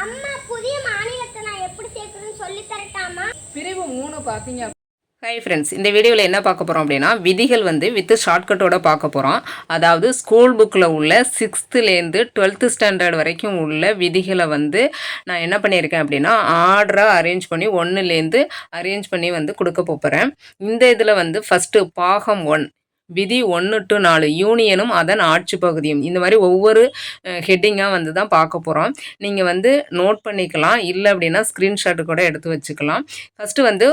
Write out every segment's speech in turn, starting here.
அம்மா புதிய மாநிலத்தை நான் எப்படி சேர்க்கணும்னு சொல்லி தரட்டாமா? பிரிவு 3 பார்த்தீங்க. ஹாய் ஃப்ரெண்ட்ஸ், இந்த வீடியோவில் என்ன பார்க்க போகிறோம் அப்படின்னா விதிகள் வந்து வித் ஷார்ட்கட்டோட பார்க்க போகிறோம். அதாவது ஸ்கூல் புக்கில் உள்ள 6th-லேருந்து 12th ஸ்டாண்டர்ட் வரைக்கும் உள்ள விதிகளை வந்து நான் என்ன பண்ணியிருக்கேன் அப்படின்னா ஆர்டராக அரேஞ்ச் பண்ணி 1லேருந்து அரேஞ்ச் பண்ணி வந்து கொடுக்க போகிறேன். இந்த இதில் வந்து ஃபஸ்ட்டு பாகம் 1 விதி 1 to 4 யூனியனும் அதன் ஆட்சி பகுதியும், இந்த மாதிரி ஒவ்வொரு ஹெட்டிங்காக வந்து தான் பார்க்க போகிறோம். நீங்கள் வந்து நோட் பண்ணிக்கலாம், இல்லை அப்படின்னா ஸ்க்ரீன்ஷாட்டு கூட எடுத்து வச்சுக்கலாம். ஃபஸ்ட்டு வந்து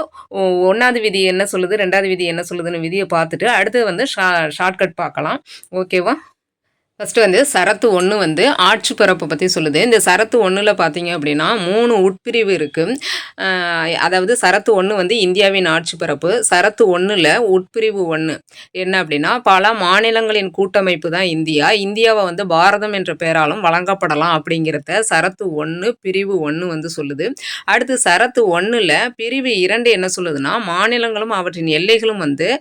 1வது விதி என்ன சொல்லுது, 2வது விதி என்ன சொல்லுதுன்னு விதியை பார்த்துட்டு அடுத்து வந்து ஷார்ட்கட் பார்க்கலாம். ஓகேவா? ஃபஸ்ட்டு வந்து சரத்து 1 வந்து ஆட்சி பரப்பை பற்றி சொல்லுது. இந்த சரத்து 1ல் பார்த்தீங்க அப்படின்னா 3 உட்பிரிவு இருக்குது. அதாவது சரத்து 1 வந்து இந்தியாவின் ஆட்சி பரப்பு. சரத்து 1ல் உட்பிரிவு 1 என்ன அப்படின்னா பல மாநிலங்களின் கூட்டமைப்பு தான் இந்தியா. இந்தியாவை வந்து பாரதம் என்ற பெயராலும் வழங்கப்படலாம் அப்படிங்கிறத சரத்து 1 பிரிவு 1 வந்து சொல்லுது. அடுத்து சரத்து 1ல் பிரிவு 2 என்ன சொல்லுதுன்னா மாநிலங்களும் அவற்றின் எல்லைகளும் வந்து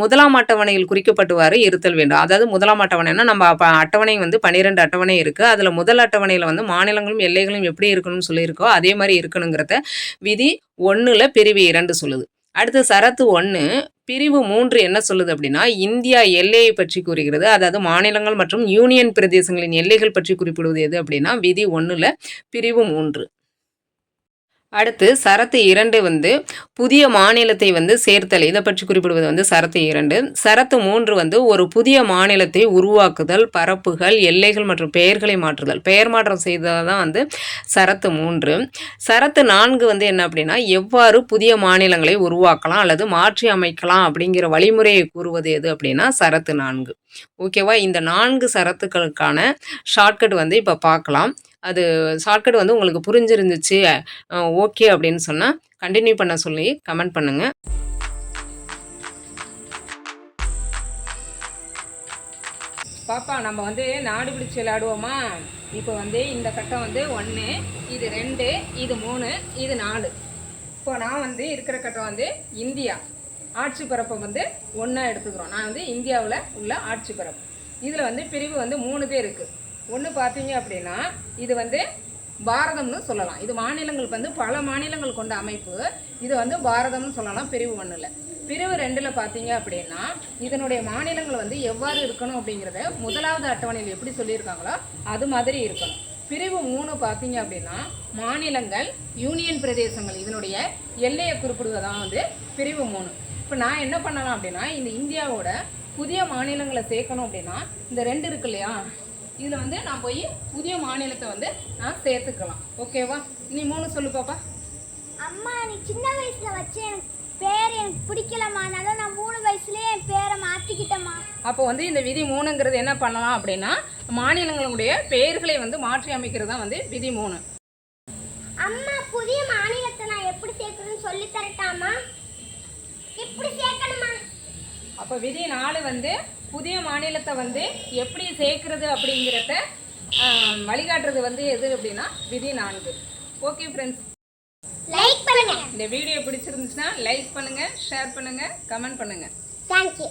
முதலாம் அட்டவணையில் குறிக்கப்பட்டுவாறு இருத்தல் வேண்டும். அதாவது முதலாம் அட்டவணைன்னா நம்ம அட்டவணை வந்து 12 அட்டவணை இருக்குது. அதில் முதல் அட்டவணையில் வந்து மாநிலங்களும் எல்லைகளும் எப்படி இருக்கணும்னு சொல்லியிருக்கோ அதே மாதிரி இருக்கணுங்கிறத விதி 1ல் பிரிவு 2 சொல்லுது. அடுத்து சரத்து 1 பிரிவு 3 என்ன சொல்லுது அப்படின்னா இந்தியா எல்லையை பற்றி கூறுகிறது. அதாவது மாநிலங்கள் மற்றும் யூனியன் பிரதேசங்களின் எல்லைகள் பற்றி குறிப்பிடுவது எது அப்படின்னா விதி 1ல் பிரிவு 3. அடுத்து சரத்து 2 வந்து புதிய மாநிலத்தை வந்து சேர்த்தல், இதை பற்றி குறிப்பிடுவது வந்து சரத்து 2. சரத்து 3 வந்து ஒரு புதிய மாநிலத்தை உருவாக்குதல், பரப்புகள், எல்லைகள் மற்றும் பெயர்களை மாற்றுதல், பெயர் மாற்றம் செய்தல் தான் வந்து சரத்து 3. சரத்து 4 வந்து என்ன அப்படின்னா எவ்வாறு புதிய மாநிலங்களை உருவாக்கலாம் அல்லது மாற்றி அமைக்கலாம் அப்படிங்கிற வழிமுறையை கூறுவது எது அப்படின்னா சரத்து 4. ஓகேவா? இந்த 4 சரத்துக்களுக்கான ஷார்ட்கட் வந்து இப்போ பார்க்கலாம். அது ஷார்ட்கட் வந்து உங்களுக்கு புரிஞ்சிருந்துச்சு ஓகே அப்படின்னு சொன்னால் கண்டினியூ பண்ண சொல்லி கமெண்ட் பண்ணுங்கள். பாப்பா நம்ம வந்து நாடு பிடிச்சி விளையாடுவோமா? இப்போ வந்து இந்த கட்டம் வந்து 1, இது 2, இது 3, இது 4. இப்போ நான் வந்து இருக்கிற கட்டம் வந்து இந்தியா ஆட்சி பரப்பை வந்து 1 எடுத்துக்கிறோம். நான் வந்து இந்தியாவில் உள்ள ஆட்சி பரப்பு. இதில் வந்து பிரிவு வந்து 3 பேர் இருக்குது. ஒன்று பார்த்தீங்க அப்படின்னா இது வந்து பாரதம்னு சொல்லலாம். இது மாநிலங்களுக்கு வந்து பல மாநிலங்கள் கொண்ட அமைப்பு. இது வந்து பாரதம்னு சொல்லலாம் பிரிவு 1ல். பிரிவு 2ல் பார்த்தீங்க அப்படின்னா இதனுடைய மாநிலங்கள் வந்து எவ்வாறு இருக்கணும் அப்படிங்கிறத முதலாவது அட்டவணையில் எப்படி சொல்லியிருக்காங்களோ அது மாதிரி இருக்கணும். பிரிவு 3 பார்த்தீங்க அப்படின்னா மாநிலங்கள், யூனியன் பிரதேசங்கள் இதனுடைய எல்லையை குறிப்பிடுவதான் வந்து பிரிவு 3. இப்போ நான் என்ன பண்ணலாம் அப்படின்னா இந்த இந்தியாவோட புதிய மாநிலங்களை சேர்க்கணும் அப்படின்னா இந்த 2 இருக்கு இல்லையா, இதில் வந்து நான் போய் புதிய மாநிலத்தை வந்து நான் சேர்த்துக்கலாம். ஓகேவா? நீ 3 சொல்லு பாப்பா. அம்மா நீ சின்ன வயசுல வச்சு எனக்கு பேர் எனக்கு பிடிக்கலம்மா, அதனால நான் 3 வயசுலேயே என் பேரை மாற்றிக்கிட்டேம்மா. அப்போ வந்து இந்த விதி 3ங்கிறது என்ன பண்ணலாம் அப்படின்னா மாநிலங்களுடைய பெயர்களை வந்து மாற்றி அமைக்கிறது தான் வந்து விதி 3. அம்மா புதிய மாநிலத்தை நான் எப்படி சேர்க்கணும்னு சொல்லி தரட்டாமா? எப்படி சேர்க்கணுமா? அப்போ விதி 4 வந்து புதிய மாநிலத்தை வந்து எப்படி சேர்க்கறது அப்படிங்கிறத வழிகாட்டுறது வந்து எது அப்படின்னா விதி 4. ஓகே ஃப்ரெண்ட்ஸ், லைக் பண்ணுங்க. இந்த வீடியோ பிடிச்சிருந்துச்சுன்னா லைக் பண்ணுங்க, ஷேர் பண்ணுங்க, கமெண்ட் பண்ணுங்க. தேங்க்யூ.